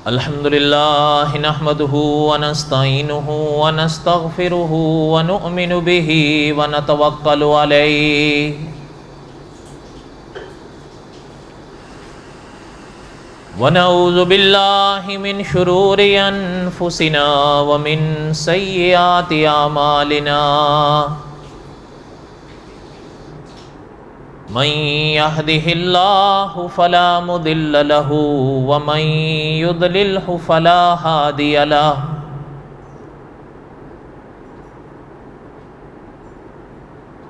الحمد لله نحمده ونستعينه ونستغفره ونؤمن به ونتوكل عليه ونعوذ بالله من شرور أنفسنا ومن سيئات أعمالنا من يهده الله فلا مضل له ومن يضلله فلا هادي له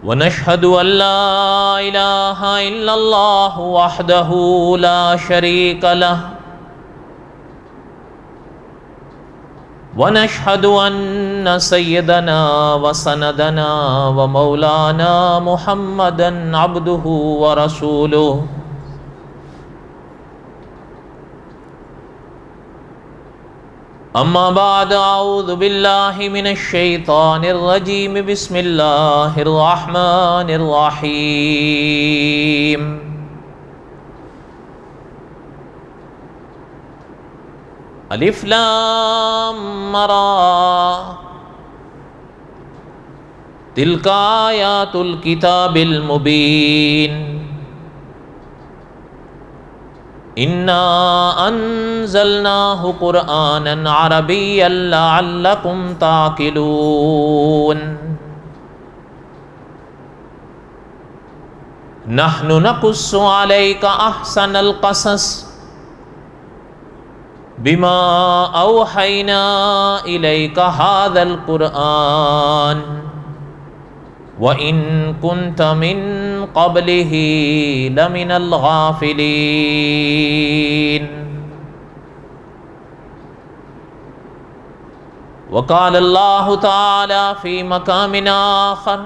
ونشهد أن لا إله إلا الله وحده لا شريك له ونشهد أن سيدنا وسندنا ومولانا محمدا عبده ورسوله أما بعد أعوذ بالله من الشيطان الرجيم بسم الله الرحمن الرحيم الف لام را تلك آیات الکتاب المبین انا انزلناه قرآنا عربیا لعلکم تعقلون نحن نقص عليك احسن القصص بما اوحینا الیک هذا القرآن وَإِن كُنْتَ مِن قَبْلِهِ لَمِنَ الْغَافِلِينَ وقال اللہ تعالی فی مقام آخر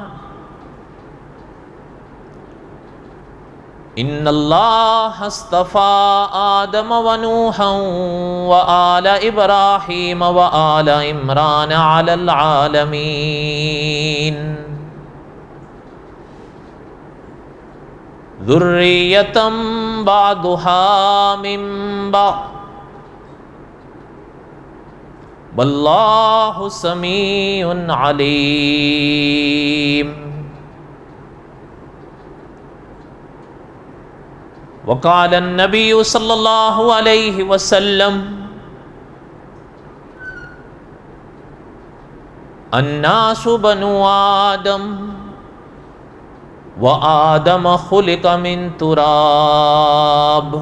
ان اللہ اصطفى آدم ونوحا وآل ابراہیم وآل عمران علی العالمین ذریۃ بعضها من بعض واللہ سمیع علیم وقال النبی صلی اللہ علیہ وسلم الناس بنو آدم وآدم خلق من تراب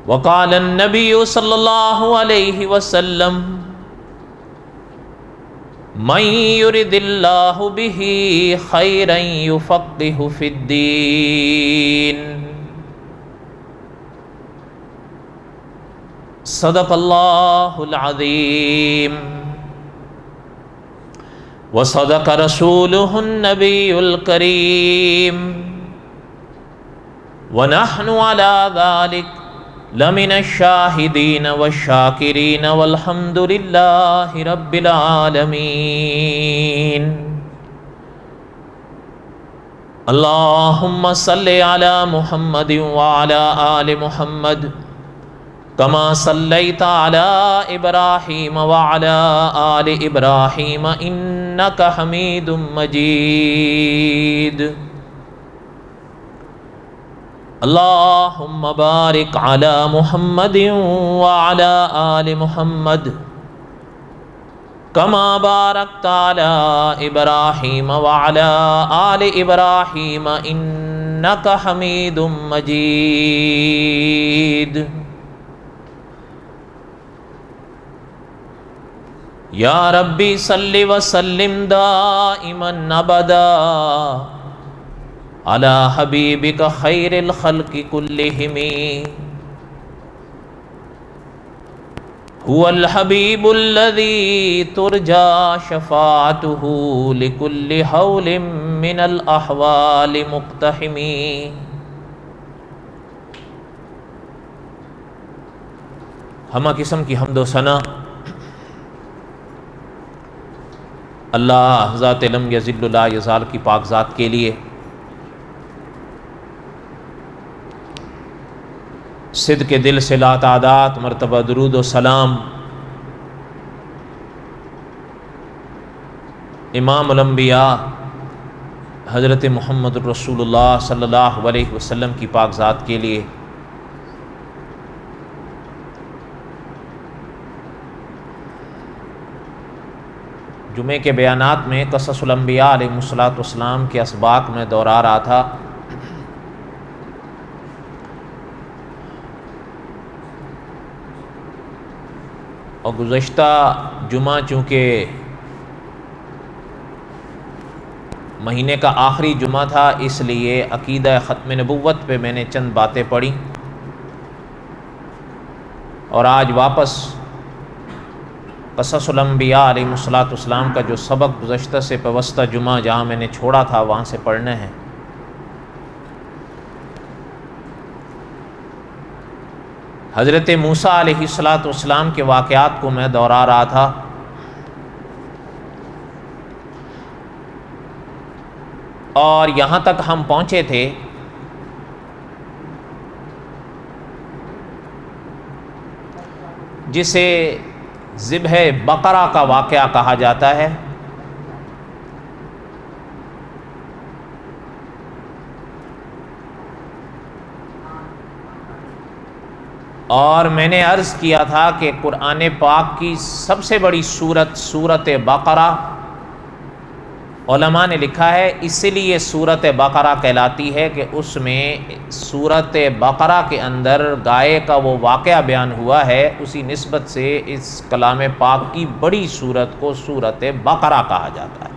وقال النبی صلی اللہ علیہ وسلم من یرد اللہ بہ خیرا یفقہ فی الدین صدق اللہ العظیم وصدق رسولہ النبی الکریم ونحن علی ذلک لمن الشاہدین والشاکرین والحمد للہ رب العالمین اللہم صلی علی محمد وعلی آل محمد کما صلیت علی ابراہیم وعلی آل ابراہیم انک حمید مجید اللہم بارک علی محمد وعلی آل محمد کما بارکت علی ابراہیم وعلی آل ابراہیم انک حمید مجید یا ربی صلی وسلم دائما ابدا علی حبیبک خیر الخلق کلہم هو الحبیب الذی ترجا شفاعته لکل حول من الاحوال مقتحم ہمہ قسم کی حمد و ثنا اللہ ذات لم یزل لا یزال کی پاک ذات کے لیے صدق دل سے لا تعداد مرتبہ درود و سلام امام الانبیاء حضرت محمد رسول اللہ صلی اللہ علیہ وسلم کی پاک ذات کے لیے۔ جمعے کے بیانات میں قصص الانبیاء علیہ السلام کے اسباق میں دورا رہا تھا۔ اور گزشتہ جمعہ چونکہ مہینے کا آخری جمعہ تھا، اس لیے عقیدہ ختم نبوت پہ میں نے چند باتیں پڑھی، اور آج واپس قصص الانبیاء علیہ السلام کا جو سبق گزشتہ سے پیوستہ جمعہ جہاں میں نے چھوڑا تھا وہاں سے پڑھنا ہے۔ حضرت موسیٰ علیہ السلام کے واقعات کو میں دہرا رہا تھا، اور یہاں تک ہم پہنچے تھے جسے ذبح بقرہ کا واقعہ کہا جاتا ہے۔ اور میں نے عرض کیا تھا کہ قرآن پاک کی سب سے بڑی سورت بقرہ علماء نے لکھا ہے اس لیے سورت بقرہ کہلاتی ہے کہ اس میں سورت بقرہ کے اندر گائے کا وہ واقعہ بیان ہوا ہے، اسی نسبت سے اس کلام پاک کی بڑی سورت کو سورت بقرہ کہا جاتا ہے۔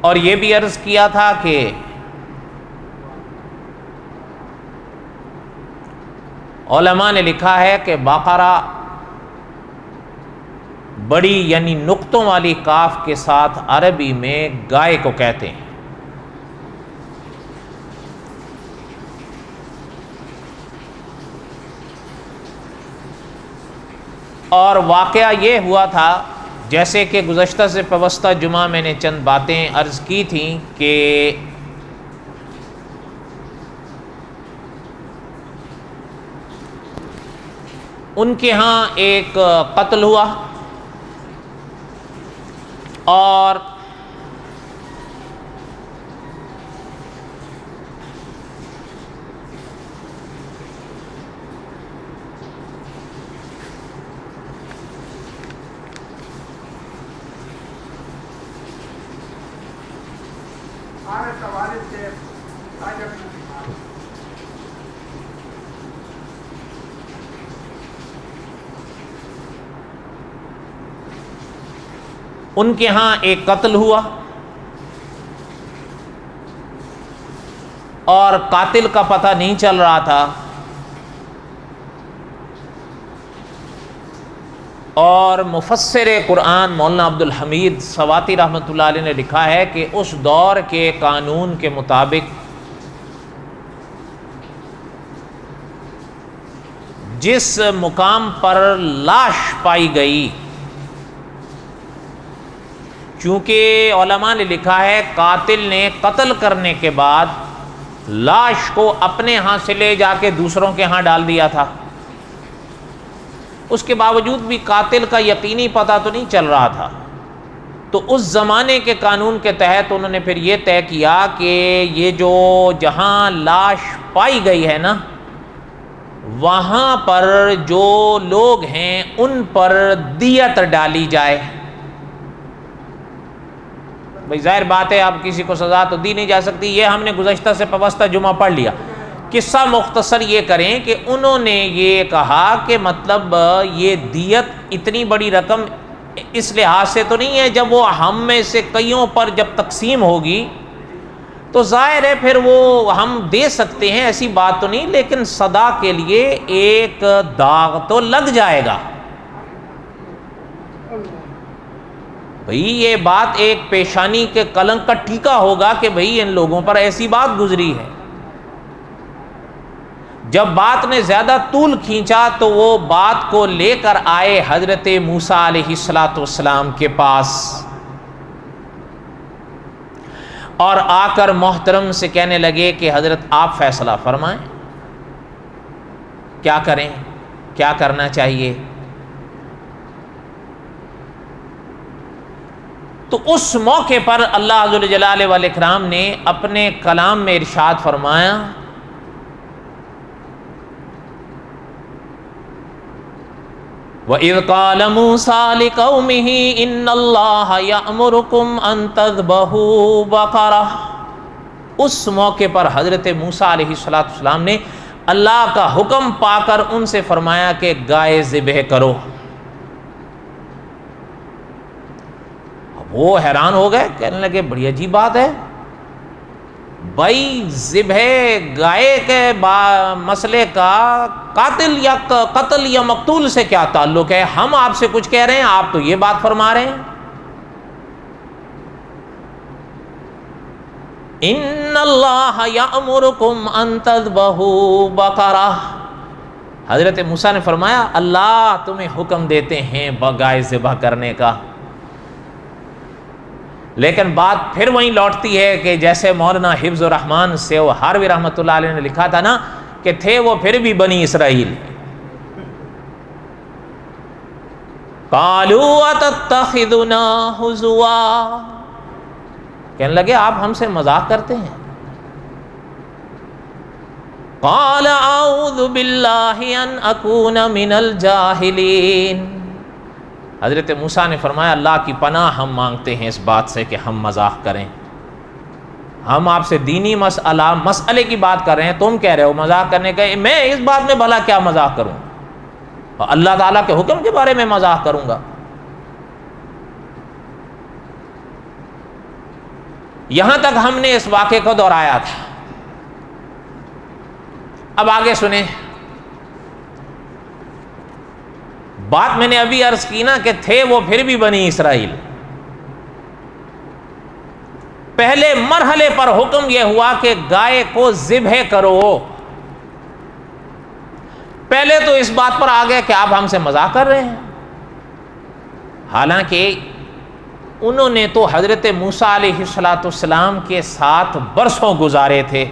اور یہ بھی عرض کیا تھا کہ علماء نے لکھا ہے کہ بقرہ بڑی یعنی نقطوں والی کاف کے ساتھ عربی میں گائے کو کہتے ہیں۔ اور واقعہ یہ ہوا تھا، جیسے کہ گزشتہ سے پیوستہ جمعہ میں نے چند باتیں عرض کی تھیں کہ ان کے ہاں ایک قتل ہوا، اور ان کے ہاں ایک قتل ہوا، اور قاتل کا پتہ نہیں چل رہا تھا، اور مفسر قرآن مولانا عبدالحمید سواتی رحمۃ اللہ علیہ نے لکھا ہے کہ اس دور کے قانون کے مطابق جس مقام پر لاش پائی گئی، چونکہ علماء نے لکھا ہے قاتل نے قتل کرنے کے بعد لاش کو اپنے ہاں سے لے جا کے دوسروں کے ہاں ڈال دیا تھا، اس کے باوجود بھی قاتل کا یقینی پتہ تو نہیں چل رہا تھا، تو اس زمانے کے قانون کے تحت انہوں نے پھر یہ طے کیا کہ یہ جو جہاں لاش پائی گئی ہے نا، وہاں پر جو لوگ ہیں ان پر دیت ڈالی جائے۔ بھئی ظاہر بات ہے اب کسی کو سزا تو دی نہیں جا سکتی، یہ ہم نے گزشتہ سے پیوستہ جمعہ پڑھ لیا۔ قصہ مختصر یہ کریں کہ انہوں نے یہ کہا کہ مطلب یہ دیت اتنی بڑی رقم اس لحاظ سے تو نہیں ہے، جب وہ ہم میں سے کئیوں پر جب تقسیم ہوگی تو ظاہر ہے پھر وہ ہم دے سکتے ہیں، ایسی بات تو نہیں، لیکن صدا کے لیے ایک داغ تو لگ جائے گا۔ بھئی یہ بات ایک پیشانی کے کلنک کا ٹیکا ہوگا کہ بھئی ان لوگوں پر ایسی بات گزری ہے۔ جب بات نے زیادہ طول کھینچا تو وہ بات کو لے کر آئے حضرت موسیٰ علیہ السلام کے پاس، اور آ کر محترم سے کہنے لگے کہ حضرت آپ فیصلہ فرمائیں، کیا کریں، کیا کرنا چاہیے؟ تو اس موقع پر اللہ ذو الجلال والاکرام نے اپنے کلام میں ارشاد فرمایا، وَإِذْ قَالَ مُوسَىٰ لِقَوْمِهِ إِنَّ اللَّهَ يَأْمُرُكُمْ أَن تَذْبَحُوا بَقَرَةً، اس موقع پر حضرت موسیٰ علیہ السلام نے اللہ کا حکم پا کر ان سے فرمایا کہ گائے ذبح کرو۔ وہ حیران ہو گئے، کہنے لگے بڑی عجیب بات ہے بھائی، ذبح گائے کے مسئلے کا قتل یا مقتول سے کیا تعلق ہے؟ ہم آپ سے کچھ کہہ رہے ہیں، آپ تو یہ بات فرما رہے ہیں۔ ان اللہ یأمرکم ان تذبحوا بقرہ، حضرت موسیٰ نے فرمایا اللہ تمہیں حکم دیتے ہیں گائے ذبح کرنے کا۔ لیکن بات پھر وہیں لوٹتی ہے کہ جیسے مولانا حفظ الرحمان سے وہ ہاروی رحمۃ اللہ علیہ نے لکھا تھا نا کہ تھے وہ پھر بھی بنی اسرائیل، قالوا اتتخذنا ہزوا، کہنے لگے آپ ہم سے مذاق کرتے ہیں۔ قال اعوذ باللہ ان اکون من الجاہلین، حضرت موسیٰ نے فرمایا اللہ کی پناہ ہم مانگتے ہیں اس بات سے کہ ہم مذاق کریں، ہم آپ سے دینی مسئلے کی بات کر رہے ہیں، تم کہہ رہے ہو مذاق کرنے کا، میں اس بات میں بھلا کیا مذاق کروں، اور اللہ تعالیٰ کے حکم کے بارے میں مذاق کروں گا؟ یہاں تک ہم نے اس واقعے کو دہرایا تھا۔ اب آگے سنیں، بات میں نے ابھی عرض کی نا کہ تھے وہ پھر بھی بنی اسرائیل، پہلے مرحلے پر حکم یہ ہوا کہ گائے کو ذبح کرو، پہلے تو اس بات پر آ گئے کہ آپ ہم سے مذاق کر رہے ہیں، حالانکہ انہوں نے تو حضرت موسیٰ علیہ السلام کے ساتھ برسوں گزارے تھے،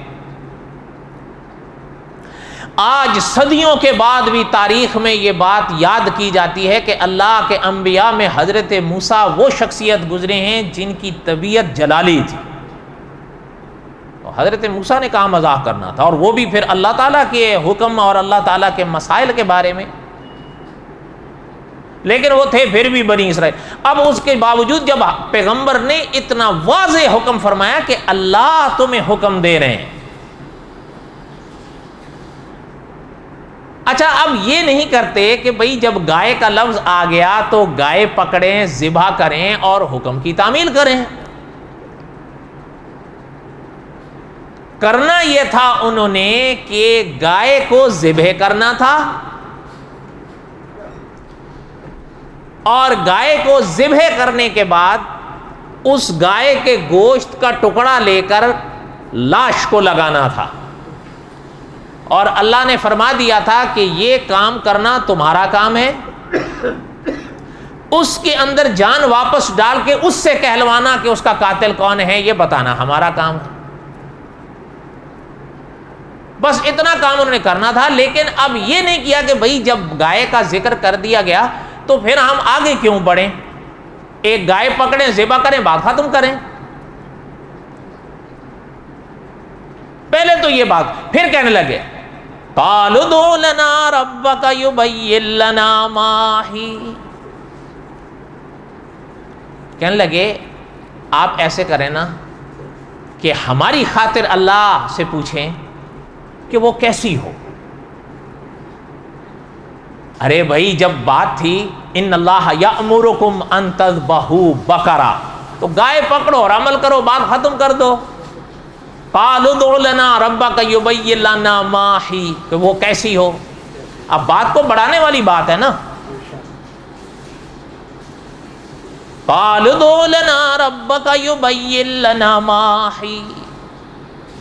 آج صدیوں کے بعد بھی تاریخ میں یہ بات یاد کی جاتی ہے کہ اللہ کے انبیاء میں حضرت موسیٰ وہ شخصیت گزرے ہیں جن کی طبیعت جلالی تھی، حضرت موسیٰ نے کہاں مذاق کرنا تھا، اور وہ بھی پھر اللہ تعالیٰ کے حکم اور اللہ تعالیٰ کے مسائل کے بارے میں، لیکن وہ تھے پھر بھی بنی اسرائیل۔ اب اس کے باوجود جب پیغمبر نے اتنا واضح حکم فرمایا کہ اللہ تمہیں حکم دے رہے ہیں، اچھا اب یہ نہیں کرتے کہ بھئی جب گائے کا لفظ آ گیا تو گائے پکڑیں، ذبح کریں اور حکم کی تعمیل کریں، کرنا یہ تھا انہوں نے کہ گائے کو ذبح کرنا تھا، اور گائے کو ذبح کرنے کے بعد اس گائے کے گوشت کا ٹکڑا لے کر لاش کو لگانا تھا، اور اللہ نے فرما دیا تھا کہ یہ کام کرنا تمہارا کام ہے، اس کے اندر جان واپس ڈال کے اس سے کہلوانا کہ اس کا قاتل کون ہے یہ بتانا ہمارا کام ہے، بس اتنا کام انہوں نے کرنا تھا۔ لیکن اب یہ نہیں کیا کہ بھئی جب گائے کا ذکر کر دیا گیا تو پھر ہم آگے کیوں بڑھیں، ایک گائے پکڑیں، ذبح کریں، بات ختم کریں، پہلے تو یہ بات، پھر کہنے لگے قالوا ادع لنا ربک یبین لنا ما ہی، کہنے لگے آپ ایسے کریں نا کہ ہماری خاطر اللہ سے پوچھیں کہ وہ کیسی ہو۔ ارے بھائی جب بات تھی ان اللہ یأمرکم ان تذبحوا بقرہ، تو گائے پکڑو اور عمل کرو، بات ختم کر دو۔ قالوا ادع لنا ربک یبین لنا ما ہی، کہ وہ کیسی ہو، اب بات کو بڑھانے والی بات ہے نا۔ قالوا ادع لنا ربک یبین لنا ما ہی،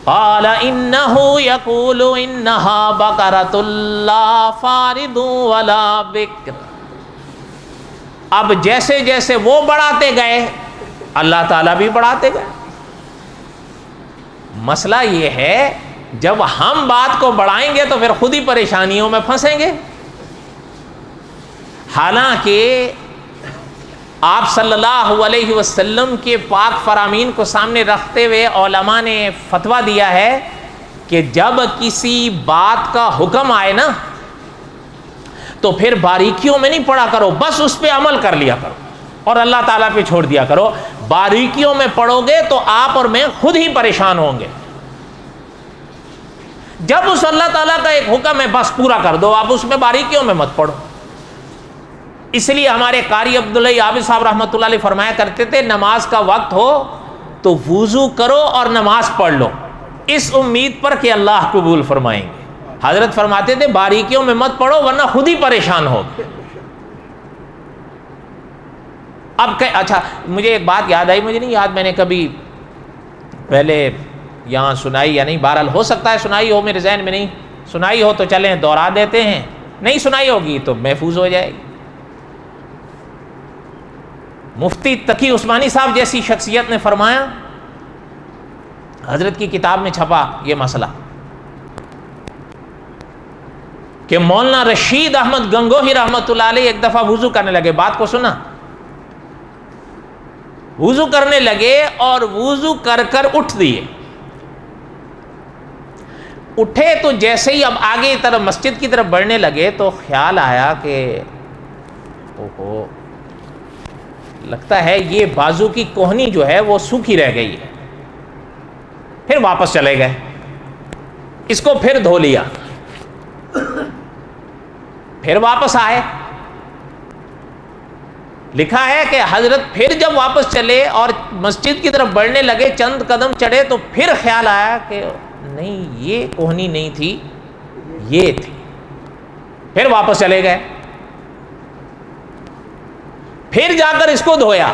قال انہ یقول انہا بقرۃ لا فارض ولا بکر. اب جیسے جیسے وہ بڑھاتے گئے اللہ تعالیٰ بھی بڑھاتے گئے. مسئلہ یہ ہے جب ہم بات کو بڑھائیں گے تو پھر خود ہی پریشانیوں میں پھنسیں گے. حالانکہ آپ صلی اللہ علیہ وسلم کے پاک فرامین کو سامنے رکھتے ہوئے علماء نے فتویٰ دیا ہے کہ جب کسی بات کا حکم آئے نا تو پھر باریکیوں میں نہیں پڑا کرو، بس اس پہ عمل کر لیا کرو اور اللہ تعالیٰ پہ چھوڑ دیا کرو. باریکیوں میں پڑھو گے تو آپ اور میں خود ہی پریشان ہوں گے. جب اس اللہ تعالیٰ کا ایک حکم ہے بس پورا کر دو، آپ اس میں باریکیوں میں مت پڑھو. اس لیے ہمارے قاری عبداللہ عابد صاحب رحمۃ اللہ علیہ فرمایا کرتے تھے نماز کا وقت ہو تو وضو کرو اور نماز پڑھ لو اس امید پر کہ اللہ قبول فرمائیں گے. حضرت فرماتے تھے باریکیوں میں مت پڑھو ورنہ خود ہی پریشان ہو. اب اچھا مجھے ایک بات یاد آئی، مجھے نہیں یاد میں نے کبھی پہلے یہاں سنائی یا نہیں، بہرحال ہو سکتا ہے سنائی ہو، میرے ذہن میں نہیں سنائی ہو تو چلیں دوہرا دیتے ہیں، نہیں سنائی ہوگی تو محفوظ ہو جائے گی. مفتی تقی عثمانی صاحب جیسی شخصیت نے فرمایا، حضرت کی کتاب میں چھپا یہ مسئلہ، کہ مولانا رشید احمد گنگوہی رحمۃ اللہ علیہ ایک دفعہ وضو کرنے لگے. بات کو سنا، وضو کرنے لگے اور وضو کر کر اٹھ دیے. اٹھے تو جیسے ہی اب آگے طرف مسجد کی طرف بڑھنے لگے تو خیال آیا کہ اوہو لگتا ہے یہ بازو کی کوہنی جو ہے وہ سوکھی رہ گئی ہے. پھر واپس چلے گئے، اس کو پھر دھو لیا، پھر واپس آئے. لکھا ہے کہ حضرت پھر جب واپس چلے اور مسجد کی طرف بڑھنے لگے، چند قدم چڑھے تو پھر خیال آیا کہ نہیں یہ کوہنی نہیں تھی یہ تھی. پھر واپس چلے گئے، پھر جا کر اس کو دھویا.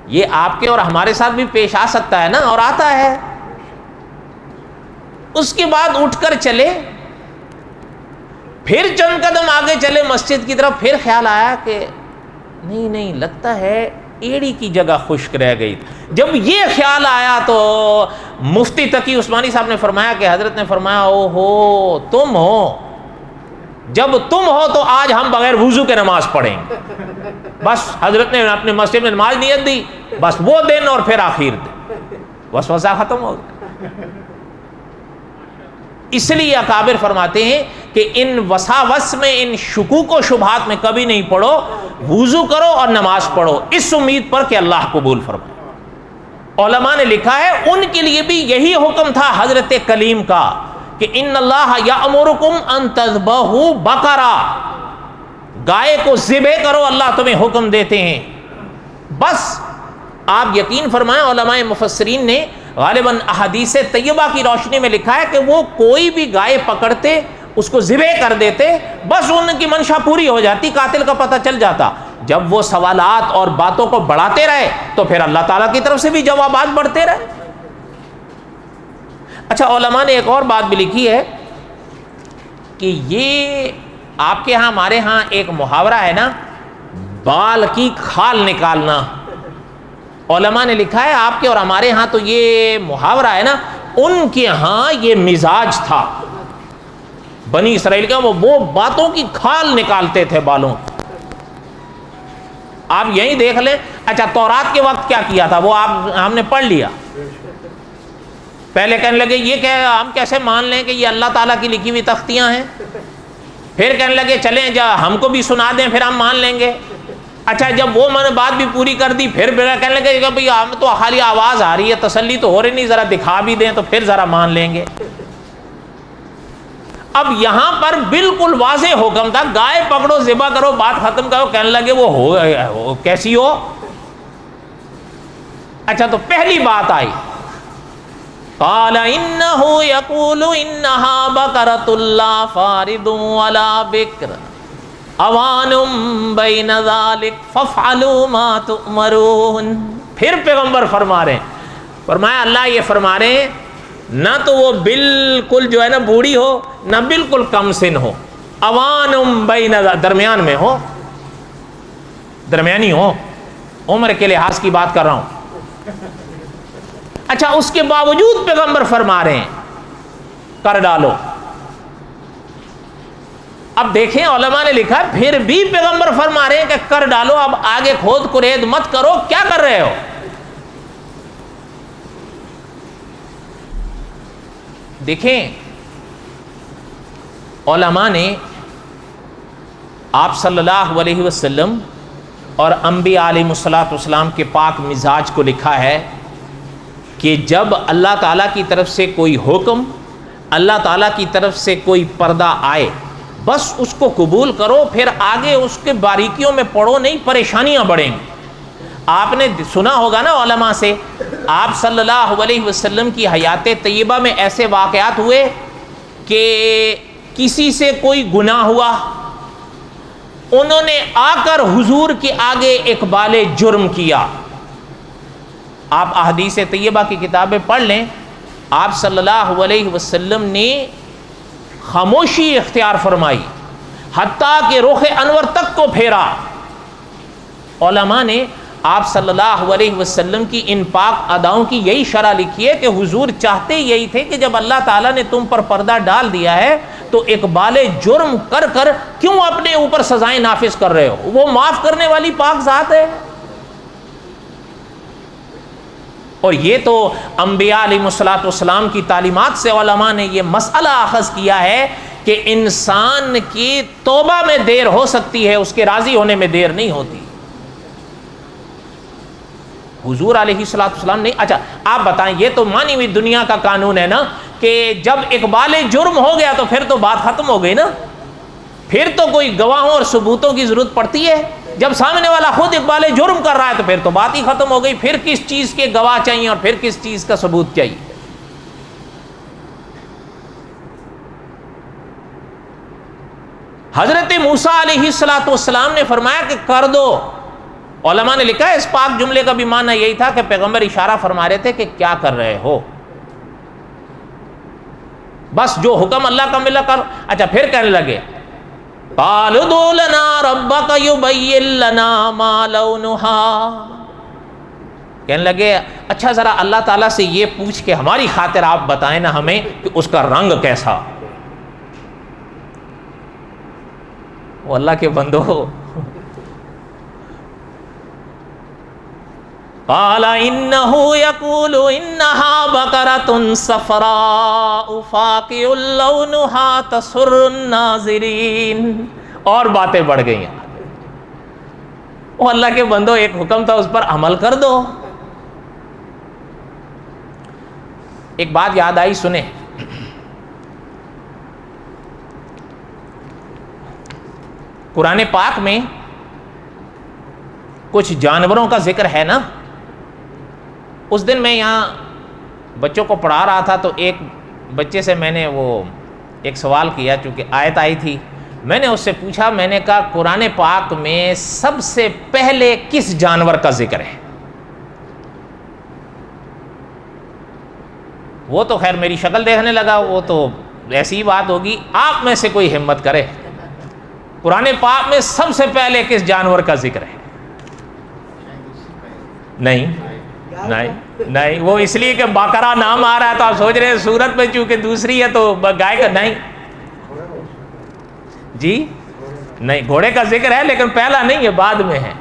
یہ آپ کے اور ہمارے ساتھ بھی پیش آ سکتا ہے نا، اور آتا ہے. اس کے بعد اٹھ کر چلے، پھر چند قدم آگے چلے مسجد کی طرف، پھر خیال آیا کہ نہیں لگتا ہے ایڑی کی جگہ خشک رہ گئی. جب یہ خیال آیا تو مفتی تقی عثمانی صاحب نے فرمایا کہ حضرت نے فرمایا او ہو تم ہو، جب تم ہو تو آج ہم بغیر وضو کے نماز پڑھیں گے. بس حضرت نے اپنے مسجد میں نماز نیت دی، بس وہ دن اور پھر آخر دن وسوسہ ختم ہو گیا. اس لیے اکابر فرماتے ہیں کہ ان وساوس میں، ان شکوک و شبہات میں کبھی نہیں پڑھو، وضو کرو اور نماز پڑھو اس امید پر کہ اللہ قبول فرمائے. علماء نے لکھا ہے ان کے لیے بھی یہی حکم تھا حضرت کلیم کا کہ ان اللہ یأمرکم ان تذبحوا بقرہ، گائے کو ذبح کرو، اللہ تمہیں حکم دیتے ہیں. بس آپ یقین فرمائیں علماء مفسرین نے غالباً احادیث طیبہ کی روشنی میں لکھا ہے کہ وہ کوئی بھی گائے پکڑتے اس کو ذبح کر دیتے، بس ان کی منشا پوری ہو جاتی، قاتل کا پتہ چل جاتا. جب وہ سوالات اور باتوں کو بڑھاتے رہے تو پھر اللہ تعالیٰ کی طرف سے بھی جوابات بڑھتے رہے. اچھا علماء نے ایک اور بات بھی لکھی ہے کہ یہ آپ کے ہاں ہمارے ہاں ایک محاورہ ہے نا، بال کی کھال نکالنا. علماء نے لکھا ہے آپ کے اور ہمارے ہاں تو یہ محاورہ ہے نا، ان کے ہاں یہ مزاج تھا بنی اسرائیل کا، وہ باتوں کی کھال نکالتے تھے بالوں. آپ یہی دیکھ لیں. اچھا تورات کے وقت کیا کیا تھا وہ ہم نے پڑھ لیا. پہلے کہنے لگے یہ کہ ہم کیسے مان لیں کہ یہ اللہ تعالیٰ کی لکھی ہوئی تختیاں ہیں. پھر کہنے لگے چلیں جا ہم کو بھی سنا دیں پھر ہم مان لیں گے. اچھا جب وہ میں نے بات بھی پوری کر دی پھر کہنے لگے کہ بھائی ہم تو خالی آواز آ رہی ہے، تسلی تو ہو رہی نہیں، ذرا دکھا بھی دیں تو پھر ذرا مان لیں گے. اب یہاں پر بالکل واضح حکم تھا، گائے پکڑو ذبح کرو، بات ختم کرو. کہنے لگے وہ ہو کیسی ہو. اچھا تو پہلی بات آئی قال انہ یقول انہا بقرۃ لا فارض ولا بکر اوان بین ذلک فافعلوا ما تؤمرون. پھر پیغمبر فرما رہے ہیں فرمایا اللہ یہ فرما رہے ہیں نہ تو وہ بالکل جو ہے نا بوڑھی ہو نہ بالکل کم سن ہو، اوانم بین، درمیان میں ہو، درمیانی ہو، عمر کے لحاظ کی بات کر رہا ہوں۔ اچھا اس کے باوجود پیغمبر فرما رہے ہیں کر ڈالو۔ اب دیکھیں علماء نے لکھا پھر بھی پیغمبر فرما رہے ہیں کہ کر ڈالو، اب آگے کھود کرید مت کرو، کیا کر رہے ہو؟ دیکھیں علماء نے آپ صلی اللہ علیہ وسلم اور انبیاء علیہ الصلوۃ والسلام کے پاک مزاج کو لکھا ہے کہ جب اللہ تعالیٰ کی طرف سے کوئی حکم، اللہ تعالیٰ کی طرف سے کوئی پردہ آئے بس اس کو قبول کرو، پھر آگے اس کے باریکیوں میں پڑو نہیں، پریشانیاں بڑھیں گی۔ آپ نے سنا ہوگا نا علماء سے، آپ صلی اللہ علیہ وسلم کی حیات طیبہ میں ایسے واقعات ہوئے کہ کسی سے کوئی گناہ ہوا، انہوں نے آ کر حضور کے آگے اقبال جرم کیا۔ آپ احادیث طیبہ کی کتابیں پڑھ لیں، آپ صلی اللہ علیہ وسلم نے خاموشی اختیار فرمائی، حتیٰ کہ رخ انور تک کو پھیرا۔ علماء نے آپ صلی اللہ علیہ وسلم کی ان پاک اداؤں کی یہی شرح لکھی ہے کہ حضور چاہتے یہی تھے کہ جب اللہ تعالیٰ نے تم پر پردہ ڈال دیا ہے تو اقبال جرم کر کر کیوں اپنے اوپر سزائیں نافذ کر رہے ہو؟ وہ معاف کرنے والی پاک ذات ہے۔ اور یہ تو انبیاء علیہ الصلوۃ والسلام کی تعلیمات سے علماء نے یہ مسئلہ اخذ کیا ہے کہ انسان کی توبہ میں دیر ہو سکتی ہے، اس کے راضی ہونے میں دیر نہیں ہوتی۔ حضور علیہ الصلوۃ والسلام نہیں۔ اچھا آپ بتائیں، یہ تو مانی ہوئی دنیا کا قانون ہے نا کہ جب اقبال جرم ہو گیا تو پھر تو بات ختم ہو گئی نا، پھر تو کوئی گواہوں اور ثبوتوں کی ضرورت پڑتی ہے؟ جب سامنے والا خود اقبال جرم کر رہا ہے تو پھر تو بات ہی ختم ہو گئی، پھر کس چیز کے گواہ چاہیے اور پھر کس چیز کا ثبوت چاہیے؟ حضرت موسیٰ علیہ الصلوۃ والسلام نے فرمایا کہ کر دو۔ علماء نے لکھا ہے اس پاک جملے کا بھی معنی یہی تھا کہ پیغمبر اشارہ فرما رہے تھے کہ کیا کر رہے ہو، بس جو حکم اللہ کا ملا کر۔ اچھا پھر کہنے لگے قالوا ادع لنا ربک یبین لنا ما لونها، کہنے لگے اچھا ذرا اللہ تعالیٰ سے یہ پوچھ کے ہماری خاطر آپ بتائیں نا ہمیں کہ اس کا رنگ کیسا۔ وہ اللہ کے بندو، قال انه يقول انها بقرة صفراء فاقع لونها تسر الناظرین، اور باتیں بڑھ گئی ہیں۔ وہ اللہ کے بندو ایک حکم تھا اس پر عمل کر دو۔ ایک بات یاد آئی، سنیں، قرآن پاک میں کچھ جانوروں کا ذکر ہے نا۔ اس دن میں یہاں بچوں کو پڑھا رہا تھا تو ایک بچے سے میں نے وہ ایک سوال کیا، چونکہ آیت آئی تھی، میں نے اس سے پوچھا، میں نے کہا قرآن پاک میں سب سے پہلے کس جانور کا ذکر ہے؟ وہ تو خیر میری شکل دیکھنے لگا، وہ تو ایسی ہی بات ہوگی، آپ میں سے کوئی ہمت کرے، قرآن پاک میں سب سے پہلے کس جانور کا ذکر ہے؟ نہیں، وہ اس لیے کہ بقرہ نام آ رہا ہے تو آپ سوچ رہے ہیں سورت میں چونکہ دوسری ہے تو گائے کا، نہیں جی نہیں، گھوڑے کا ذکر ہے لیکن پہلا نہیں ہے، بعد میں ہے۔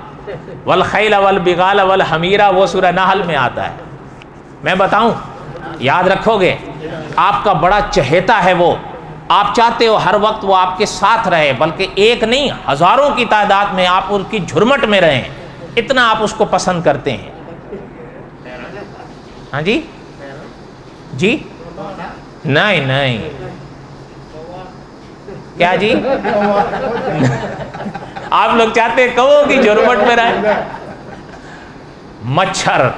والخیل والبغال والحمیر، وہ سورہ نحل میں آتا ہے۔ میں بتاؤں، یاد رکھو گے، آپ کا بڑا چہیتا ہے وہ، آپ چاہتے ہو ہر وقت وہ آپ کے ساتھ رہے، بلکہ ایک نہیں ہزاروں کی تعداد میں آپ ان کی جھرمٹ میں رہیں، اتنا آپ اس کو پسند کرتے ہیں۔ ہاں جی جی نہیں کیا جی آپ لوگ چاہتے ہیں کہو کہ جھرمٹ میں رہے؟ مچھر،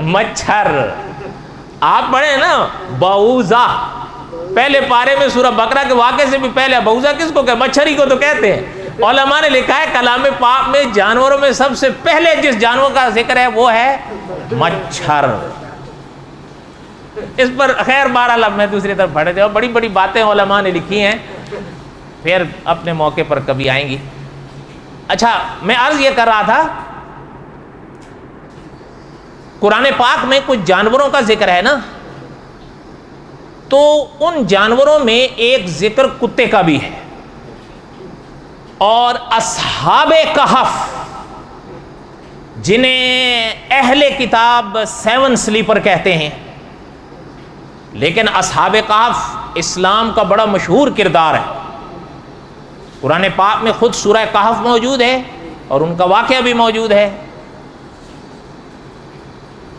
مچھر آپ پڑھیں نا، بعوضہ، پہلے پارے میں سورہ بقرہ کے واقعے سے بھی پہلے بعوضہ کس کو کہ مچھری کو تو کہتے ہیں، علماء نے لکھا ہے کلام پاک میں جانوروں میں سب سے پہلے جس جانور کا ذکر ہے وہ ہے مچھر. اس پر خیر بہرحال اب میں دوسری طرف پڑھے تھے اور بڑی بڑی باتیں علماء نے لکھی ہیں، پھر اپنے موقع پر کبھی آئیں گی. اچھا میں عرض یہ کر رہا تھا، قرآن پاک میں کچھ جانوروں کا ذکر ہے نا، تو ان جانوروں میں ایک ذکر کتے کا بھی ہے. اور اصحاب کہف جنہیں اہل کتاب 7 سلیپر کہتے ہیں، لیکن اصحاب کہف اسلام کا بڑا مشہور کردار ہے. قرآن پاک میں خود سورہ کہف موجود ہے اور ان کا واقعہ بھی موجود ہے.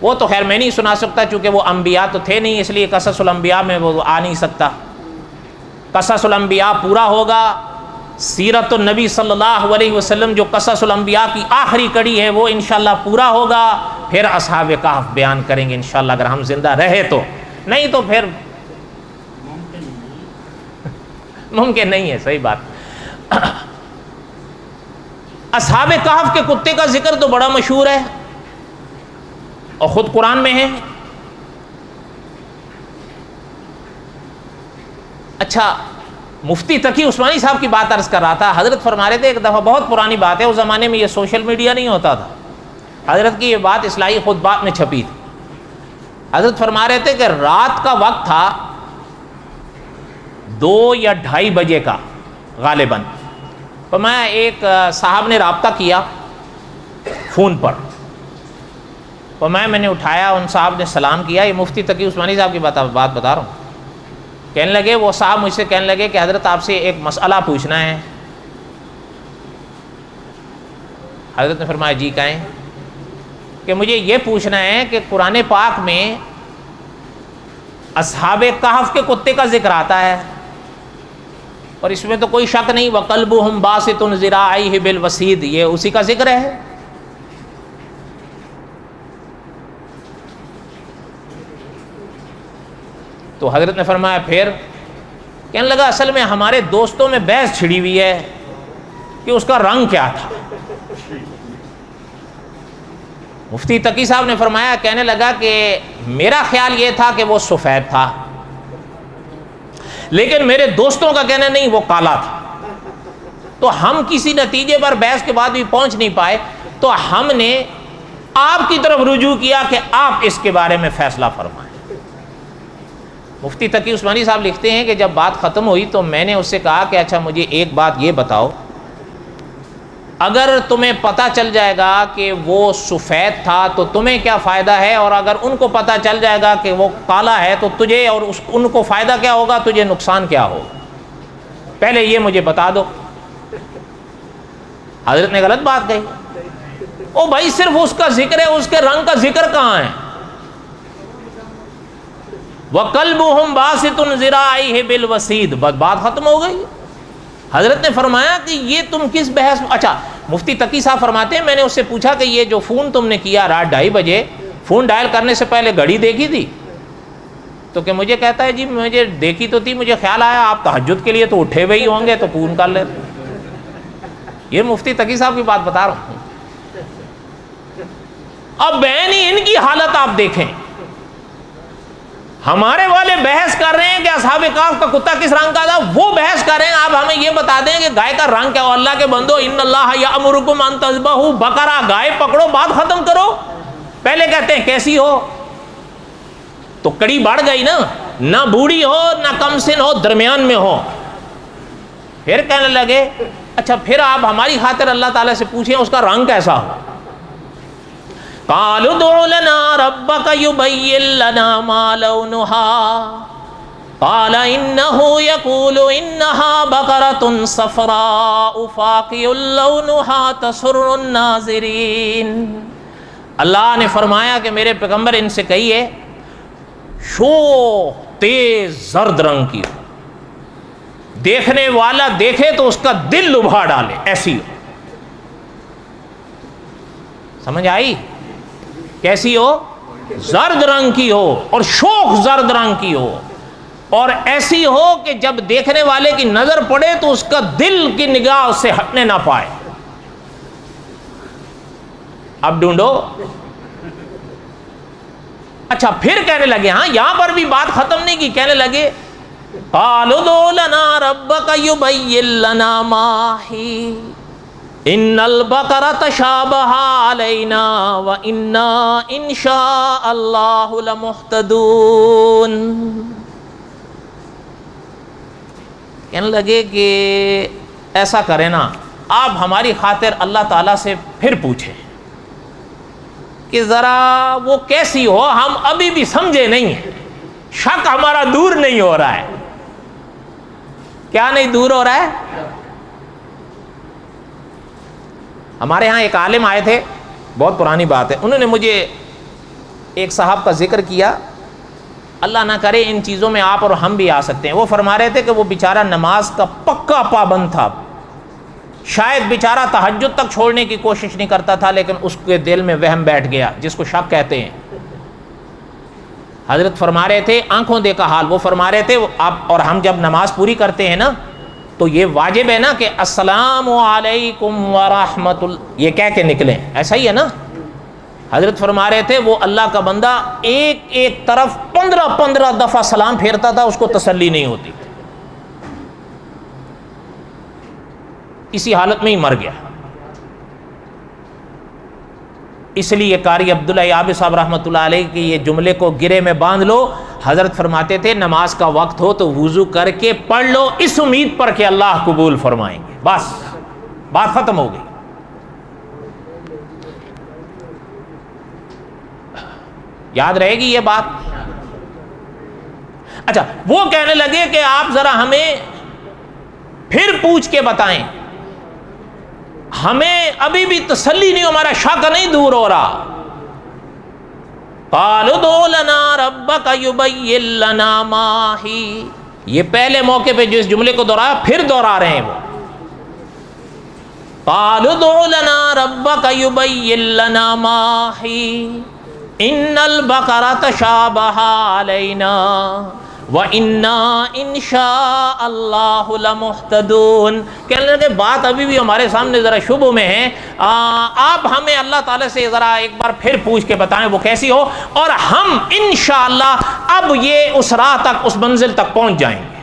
وہ تو خیر میں نہیں سنا سکتا چونکہ وہ انبیاء تو تھے نہیں، اس لیے قصص الانبیاء میں وہ آ نہیں سکتا. قصص الانبیاء پورا ہوگا، سیرت النبی صلی اللہ علیہ وسلم جو قصص الانبیاء کی آخری کڑی ہے وہ انشاءاللہ پورا ہوگا، پھر اصحاب کہف بیان کریں گے انشاءاللہ اگر ہم زندہ رہے تو، نہیں تو پھر ممکن نہیں ہے. صحیح بات. اصحاب کہف کے کتے کا ذکر تو بڑا مشہور ہے اور خود قرآن میں ہے. اچھا مفتی تقی عثمانی صاحب کی بات عرض کر رہا تھا. حضرت فرما رہے تھے ایک دفعہ، بہت پرانی بات ہے، اس زمانے میں یہ سوشل میڈیا نہیں ہوتا تھا، حضرت کی یہ بات اصلاحی خطبات میں چھپی تھی. حضرت فرما رہے تھے کہ رات کا وقت تھا 2 یا 2:30 بجے کا غالباً. تو میں ایک صاحب نے رابطہ کیا فون پر، تو میں نے اٹھایا، ان صاحب نے سلام کیا. یہ مفتی تقی عثمانی صاحب کی بات بتا رہا ہوں. کہنے لگے وہ صاحب مجھ سے کہنے لگے کہ حضرت آپ سے ایک مسئلہ پوچھنا ہے. حضرت نے فرمایا جی کہیں، کہ مجھے یہ پوچھنا ہے کہ قرآن پاک میں اصحاب کہف کے کتے کا ذکر آتا ہے اور اس میں تو کوئی شک نہیں، وَقَلْبُهُمْ بَاسِطٌ ذِرَاعَيْهِ بِالْوَسِيدِ، یہ اسی کا ذکر ہے. تو حضرت نے فرمایا پھر؟ کہنے لگا اصل میں ہمارے دوستوں میں بحث چھڑی ہوئی ہے کہ اس کا رنگ کیا تھا. مفتی تقی صاحب نے فرمایا، کہنے لگا کہ میرا خیال یہ تھا کہ وہ سفید تھا، لیکن میرے دوستوں کا کہنا نہیں وہ کالا تھا. تو ہم کسی نتیجے پر بحث کے بعد بھی پہنچ نہیں پائے، تو ہم نے آپ کی طرف رجوع کیا کہ آپ اس کے بارے میں فیصلہ فرمائیں. مفتی تقی عثمانی صاحب لکھتے ہیں کہ جب بات ختم ہوئی تو میں نے اس سے کہا کہ اچھا مجھے ایک بات یہ بتاؤ، اگر تمہیں پتہ چل جائے گا کہ وہ سفید تھا تو تمہیں کیا فائدہ ہے، اور اگر ان کو پتہ چل جائے گا کہ وہ کالا ہے تو تجھے اور ان کو فائدہ کیا ہوگا، تجھے نقصان کیا ہوگا، پہلے یہ مجھے بتا دو. حضرت نے غلط بات کہی. او بھائی صرف اس کا ذکر ہے، اس کے رنگ کا ذکر کہاں ہے؟ وَقَلْبُهُمْ بَاسِطٌ ذِرَاعَيْهِ بِالْوَسِيدِ، بس بات ختم ہو گئی. حضرت نے فرمایا کہ یہ تم کس بحث. اچھا مفتی تقی صاحب فرماتے ہیں میں نے اس سے پوچھا کہ یہ جو فون تم نے کیا رات 2:30 بجے، فون ڈائل کرنے سے پہلے گھڑی دیکھی تھی؟ تو کہ مجھے کہتا ہے جی مجھے دیکھی تو تھی، مجھے خیال آیا آپ تہجد کے لیے تو اٹھے ہوئے ہی ہوں گے تو فون کر لیتے. یہ مفتی تقی صاحب کی بات بتا رہا ہوں. اب بہن ہی ان کی حالت آپ دیکھیں، ہمارے والے بحث کر رہے ہیں کہ اصحاب کہف کا کتا کس رنگ کا تھا، وہ بحث کر رہے ہیں آپ ہمیں یہ بتا دیں کہ گائے کا رنگ کیا ہو. اللہ کے بندو ان اللہ یامرکم ان تذبحوا بقرہ، گائے پکڑو، بات ختم کرو. پہلے کہتے ہیں کیسی ہو، تو کڑی بڑھ گئی نا، نہ بوڑھی ہو نہ کم سن ہو، درمیان میں ہو. پھر کہنے لگے اچھا پھر آپ ہماری خاطر اللہ تعالیٰ سے پوچھیں اس کا رنگ کیسا ہو. قالوا ادع لنا ربك يبين لنا ما لونها قال انه يقول انها بقرة صفراء فاقع لونها تسر الناظرين. اللہ نے فرمایا کہ میرے پیغمبر ان سے کہیے شو تیز زرد رنگ کی ہو، دیکھنے والا دیکھے تو اس کا دل لبھا ڈالے، ایسی ہو. سمجھ آئی؟ کیسی ہو؟ زرد رنگ کی ہو اور شوخ زرد رنگ کی ہو اور ایسی ہو کہ جب دیکھنے والے کی نظر پڑے تو اس کا دل کی نگاہ اس سے ہٹنے نہ پائے. اب ڈھونڈو. اچھا پھر کہنے لگے, ہاں یہاں پر بھی بات ختم نہیں کی, کہنے لگے قالوا ادع لنا ربک یبین لنا ما ہی ان البقرہ تشابہ علینا وانا ان شاء اللہ لمہتدون. کہنے لگے کہ ایسا کریں نا, آپ ہماری خاطر اللہ تعالیٰ سے پھر پوچھیں کہ ذرا وہ کیسی ہو, ہم ابھی بھی سمجھے نہیں ہیں, شک ہمارا دور نہیں ہو رہا ہے. کیا نہیں دور ہو رہا ہے؟ ہمارے ہاں ایک عالم آئے تھے, بہت پرانی بات ہے, انہوں نے مجھے ایک صاحب کا ذکر کیا, اللہ نہ کرے ان چیزوں میں آپ اور ہم بھی آ سکتے ہیں. وہ فرما رہے تھے کہ وہ بیچارہ نماز کا پکا پابند تھا, شاید بیچارہ تہجد تک چھوڑنے کی کوشش نہیں کرتا تھا, لیکن اس کے دل میں وہم بیٹھ گیا جس کو شک کہتے ہیں. حضرت فرما رہے تھے آنکھوں دیکھا حال, وہ فرما رہے تھے آپ اور ہم جب نماز پوری کرتے ہیں نا تو یہ واجب ہے نا کہ السلام علیکم ورحمۃ اللہ یہ کہہ کے نکلیں, ایسا ہی ہے نا. حضرت فرما رہے تھے وہ اللہ کا بندہ ایک ایک طرف 15 دفعہ سلام پھیرتا تھا, اس کو تسلی نہیں ہوتی, اسی حالت میں ہی مر گیا. اس لیے قاری عبداللہ یابی صاحب رحمۃ اللہ علیہ کے یہ جملے کو گرے میں باندھ لو. حضرت فرماتے تھے نماز کا وقت ہو تو وضو کر کے پڑھ لو اس امید پر کہ اللہ قبول فرمائیں گے, بس بات ختم ہو گئی. یاد رہے گی یہ بات. اچھا وہ کہنے لگے کہ آپ ذرا ہمیں پھر پوچھ کے بتائیں, ہمیں ابھی بھی تسلی نہیں, ہمارا شک نہیں دور ہو رہا. قالوا ادع لنا ربک یبین لنا ما ہی, یہ پہلے موقع پہ جو اس جملے کو دہرایا پھر دہرا رہے ہیں وہ. قالوا ادع لنا ربک یبین لنا ما ہی ان البقرہ تشابہ علینا وَإِنَّا إِن شَاءَ اللَّهُ لَمُحْتَدُونَ. کہنے لگے بات ابھی بھی ہمارے سامنے ذرا شبہ میں ہے, آپ ہمیں اللہ تعالیٰ سے ذرا ایک بار پھر پوچھ کے بتائیں وہ کیسی ہو, اور ہم انشاءاللہ اب یہ اس راہ تک, اس منزل تک پہنچ جائیں گے.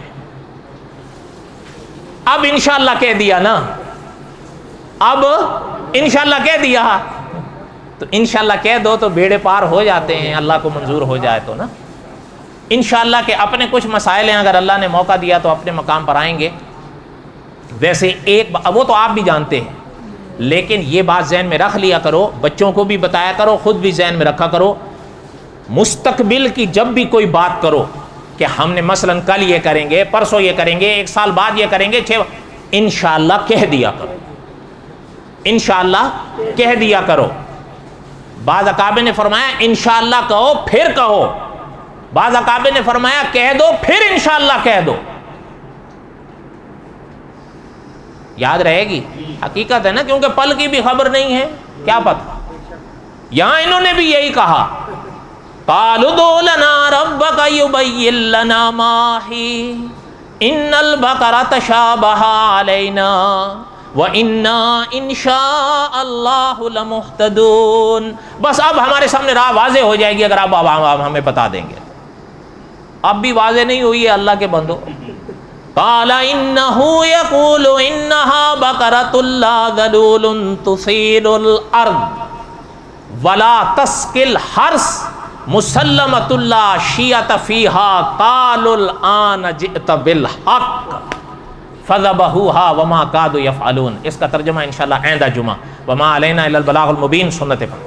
اب انشاءاللہ کہہ دیا نا, اب انشاءاللہ کہہ دیا تو انشاءاللہ کہہ دو تو بیڑے پار ہو جاتے ہیں, اللہ کو منظور ہو جائے تو نا. انشاءاللہ کہ اپنے کچھ مسائل ہیں, اگر اللہ نے موقع دیا تو اپنے مقام پر آئیں گے. ویسے ایک وہ تو آپ بھی جانتے ہیں, لیکن یہ بات ذہن میں رکھ لیا کرو, بچوں کو بھی بتایا کرو, خود بھی ذہن میں رکھا کرو. مستقبل کی جب بھی کوئی بات کرو کہ ہم نے مثلا کل یہ کریں گے, پرسوں یہ کریں گے, 1 سال بعد یہ کریں گے, انشاءاللہ کہہ دیا کرو, انشاءاللہ کہہ دیا کرو. بعض اکابر نے فرمایا انشاءاللہ کہو پھر کہو, بعض اکابر نے فرمایا کہہ دو پھر انشاءاللہ کہہ دو. یاد رہے گی, حقیقت ہے نا, کیونکہ پل کی بھی خبر نہیں ہے, کیا پتہ. یہاں انہوں نے بھی یہی کہا قالوا ادع لنا ربک یبین لنا ما ہی ان البقرہ تشابہ علینا وَإِنَّا إِن شَاءَ اللَّهُ لَمُحْتَدُونَ. بس اب ہمارے سامنے راہ واضح ہو جائے گی اگر آپ ہمیں بتا دیں گے. اب بھی واضح نہیں ہوئی ہے اللہ کے بندو. قَالَ إِنَّهُ يَقُولُ إِنَّهَا بَقَرَةٌ لَّا ذَلُولٌ تُثِيرُ الْأَرْضَ وَلَا تَسْقِي الْحَرْثَ مُسَلَّمَةٌ لَّا شِيَةَ فِيهَا قَالُوا الْآنَ جِئْتَ بِالْحَقِّ فَذَبَحُوهَا وَمَا كَادُوا يَفْعَلُونَ. اس کا ترجمہ انشاءاللہ آئندہ جمعہ. وَمَا عَلَيْنَا إِلَّا الْبَلَاغُ الْمُبِينُ. سنت پر